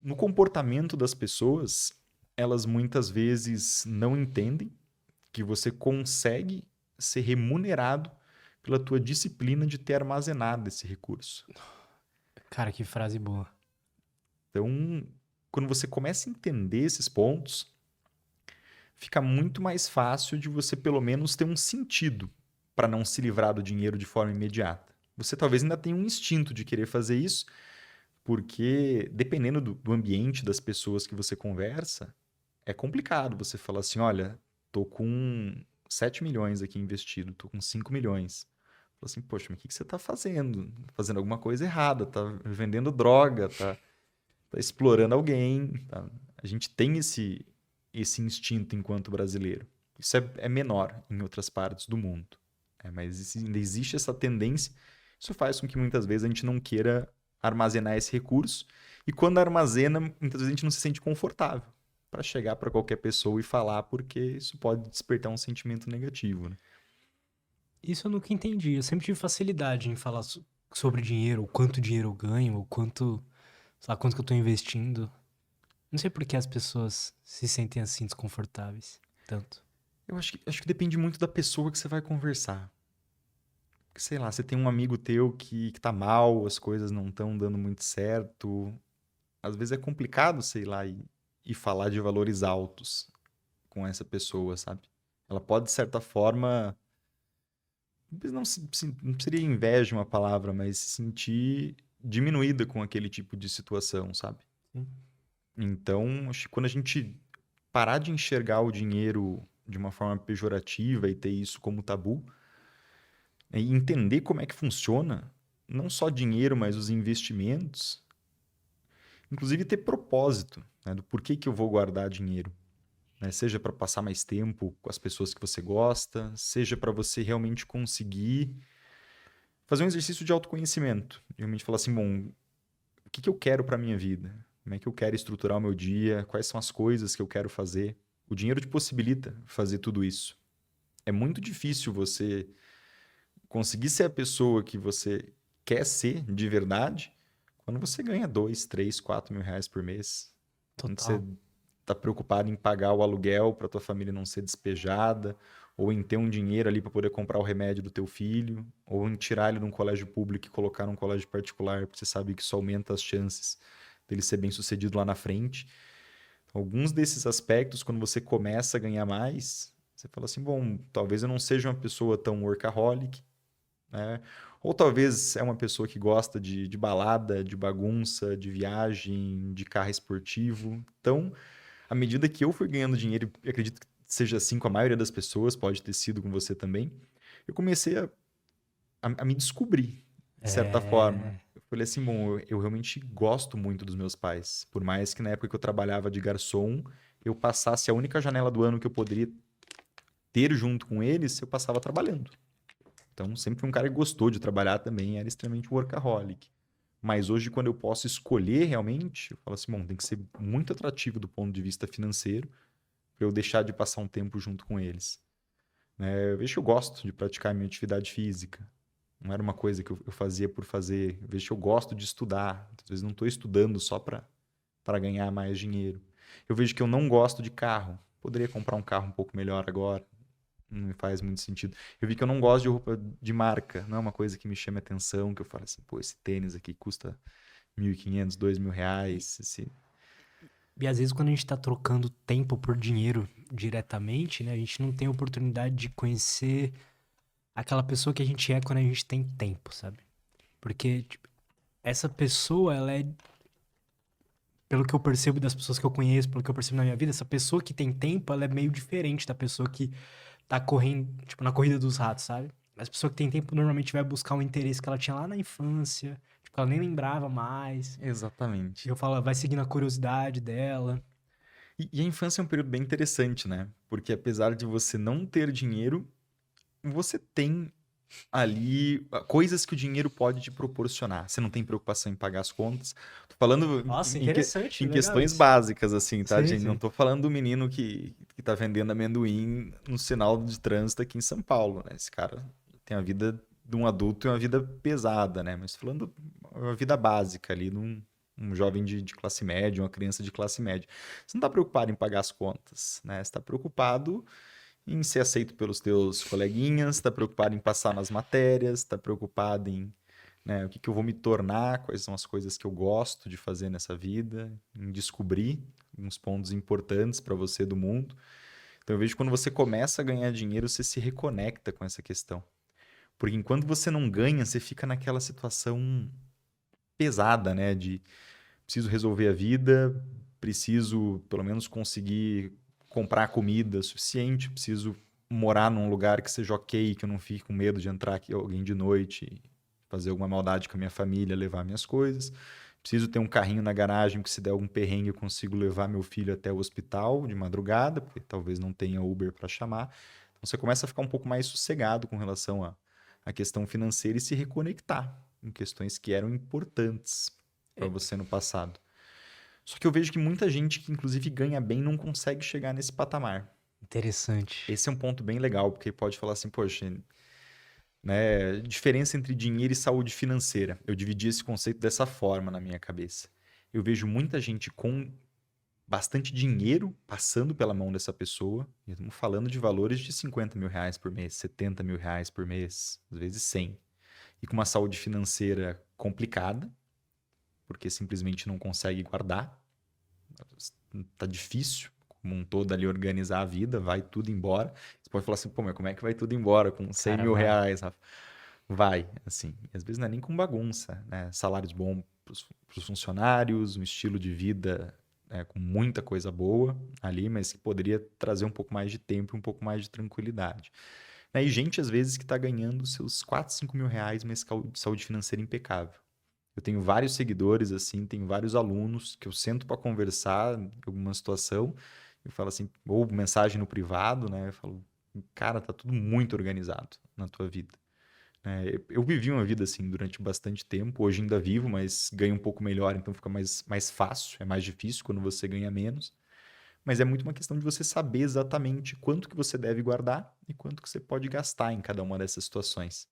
No comportamento das pessoas, elas muitas vezes não entendem que você consegue ser remunerado pela tua disciplina de ter armazenado esse recurso. Cara, que frase boa. Então, quando você começa a entender esses pontos, fica muito mais fácil de você pelo menos ter um sentido para não se livrar do dinheiro de forma imediata. Você talvez ainda tenha um instinto de querer fazer isso, porque dependendo do ambiente das pessoas que você conversa, é complicado você falar assim, olha, tô com 7 milhões aqui investido, tô com 5 milhões. Fala assim, poxa, mas o que você tá fazendo? Tá fazendo alguma coisa errada, tá vendendo droga, tá explorando alguém. A gente tem esse instinto enquanto brasileiro. Isso é menor em outras partes do mundo. Mas ainda existe essa tendência. Isso faz com que muitas vezes a gente não queira armazenar esse recurso. E quando armazena, muitas vezes a gente não se sente confortável para chegar para qualquer pessoa e falar, porque isso pode despertar um sentimento negativo, né? Isso eu nunca entendi. Eu sempre tive facilidade em falar sobre dinheiro, o quanto dinheiro eu ganho, o quanto, sei lá, quanto que eu tô investindo. Não sei por que as pessoas se sentem assim desconfortáveis. Tanto. Eu acho que depende muito da pessoa que você vai conversar. Porque, sei lá, você tem um amigo teu que tá mal, as coisas não estão dando muito certo. Às vezes é complicado, sei lá, e falar de valores altos com essa pessoa, sabe? Ela pode, de certa forma, não seria inveja uma palavra, mas se sentir diminuída com aquele tipo de situação, sabe? Sim. Então, acho que quando a gente parar de enxergar o dinheiro de uma forma pejorativa e ter isso como tabu, e entender como é que funciona, não só dinheiro, mas os investimentos, inclusive ter propósito, né, do porquê que eu vou guardar dinheiro. Né? Seja para passar mais tempo com as pessoas que você gosta, seja para você realmente conseguir fazer um exercício de autoconhecimento. Realmente falar assim, bom, o que eu quero para minha vida? Como é que eu quero estruturar o meu dia? Quais são as coisas que eu quero fazer? O dinheiro te possibilita fazer tudo isso. É muito difícil você conseguir ser a pessoa que você quer ser de verdade quando você ganha 2, 3, 4 mil reais por mês. Quando você Total. está preocupado em pagar o aluguel para tua família não ser despejada, ou em ter um dinheiro ali para poder comprar o remédio do teu filho, ou em tirar ele de um colégio público e colocar num colégio particular, porque você sabe que isso aumenta as chances dele ser bem sucedido lá na frente. Alguns desses aspectos, quando você começa a ganhar mais, você fala assim, bom, talvez eu não seja uma pessoa tão workaholic, né? Ou talvez é uma pessoa que gosta de balada, de bagunça, de viagem, de carro esportivo. Então, à medida que eu fui ganhando dinheiro, e acredito que seja assim com a maioria das pessoas, pode ter sido com você também, eu comecei a me descobrir, de certa forma. É. Eu falei assim, bom, eu realmente gosto muito dos meus pais. Por mais que na época que eu trabalhava de garçom, eu passasse a única janela do ano que eu poderia ter junto com eles, eu passava trabalhando. Então, sempre fui um cara que gostou de trabalhar também, era extremamente workaholic. Mas hoje, quando eu posso escolher realmente, eu falo assim, bom, tem que ser muito atrativo do ponto de vista financeiro para eu deixar de passar um tempo junto com eles. Né? Eu vejo que eu gosto de praticar minha atividade física. Não era uma coisa que eu fazia por fazer. Eu vejo que eu gosto de estudar. Às vezes não estou estudando só para ganhar mais dinheiro. Eu vejo que eu não gosto de carro. Poderia comprar um carro um pouco melhor agora. Não me faz muito sentido. Eu vi que eu não gosto de roupa de marca. Não é uma coisa que me chame atenção, que eu falo assim, pô, esse tênis aqui custa 1.500, 2.000 reais. E às vezes quando a gente tá trocando tempo por dinheiro diretamente, né? A gente não tem a oportunidade de conhecer aquela pessoa que a gente é quando a gente tem tempo, sabe? Porque, tipo, essa pessoa, ela é, pelo que eu percebo das pessoas que eu conheço, pelo que eu percebo na minha vida, essa pessoa que tem tempo, ela é meio diferente da pessoa que tá correndo, tipo, na corrida dos ratos, sabe? Mas a pessoa que tem tempo normalmente vai buscar um interesse que ela tinha lá na infância, tipo, ela nem lembrava mais. E Exatamente. eu falo, vai seguindo a curiosidade dela. E a infância é um período bem interessante, né? Porque apesar de você não ter dinheiro, você tem ali coisas que o dinheiro pode te proporcionar. Você não tem preocupação em pagar as contas. Tô falando Nossa, em interessante, legal questões isso. básicas, assim, tá, Sim, gente? Não sim. tô falando do menino que tá vendendo amendoim no sinal de trânsito aqui em São Paulo, né? Esse cara tem a vida de um adulto e uma vida pesada, né? Mas tô falando uma vida básica ali, um jovem de classe média, uma criança de classe média. Você não está preocupado em pagar as contas, né? Você está preocupado em ser aceito pelos teus coleguinhas, está preocupado em passar nas matérias, está preocupado em, né, o que que eu vou me tornar, quais são as coisas que eu gosto de fazer nessa vida, em descobrir uns pontos importantes para você do mundo. Então eu vejo que quando você começa a ganhar dinheiro, você se reconecta com essa questão. Porque enquanto você não ganha, você fica naquela situação pesada, né? De preciso resolver a vida, preciso pelo menos conseguir comprar comida suficiente, preciso morar num lugar que seja ok, que eu não fique com medo de entrar aqui alguém de noite, fazer alguma maldade com a minha família, levar minhas coisas. Preciso ter um carrinho na garagem que se der algum perrengue eu consigo levar meu filho até o hospital de madrugada, porque talvez não tenha Uber para chamar. Então você começa a ficar um pouco mais sossegado com relação à questão financeira e se reconectar em questões que eram importantes para É você no passado. Só que eu vejo que muita gente que inclusive ganha bem não consegue chegar nesse patamar. interessante. Esse é um ponto bem legal, porque pode falar assim, poxa, né, diferença entre dinheiro e saúde financeira. Eu dividi esse conceito dessa forma na minha cabeça. Eu vejo muita gente com bastante dinheiro passando pela mão dessa pessoa, e estamos falando de valores de 50 mil reais por mês, 70 mil reais por mês, às vezes 100, e com uma saúde financeira complicada, porque simplesmente não consegue guardar. Tá difícil, como um todo, ali organizar a vida, vai tudo embora. Você pode falar assim, pô, mas como é que vai tudo embora com 100 Cara, mil vai. reais, Rafa? Vai, assim. E às vezes não é nem com bagunça, né? Salários bons para os funcionários, um estilo de vida com muita coisa boa ali, mas que poderia trazer um pouco mais de tempo e um pouco mais de tranquilidade. Né? E gente, às vezes, que está ganhando seus 4, 5 mil reais, mas saúde financeira impecável. Eu tenho vários seguidores, assim, tenho vários alunos que eu sento para conversar em alguma situação. Eu falo assim, ou mensagem no privado, né? Eu falo, cara, tá tudo muito organizado na tua vida. Eu vivi uma vida assim durante bastante tempo. Hoje ainda vivo, mas ganho um pouco melhor, então fica mais fácil. É mais difícil quando você ganha menos. Mas é muito uma questão de você saber exatamente quanto que você deve guardar e quanto que você pode gastar em cada uma dessas situações.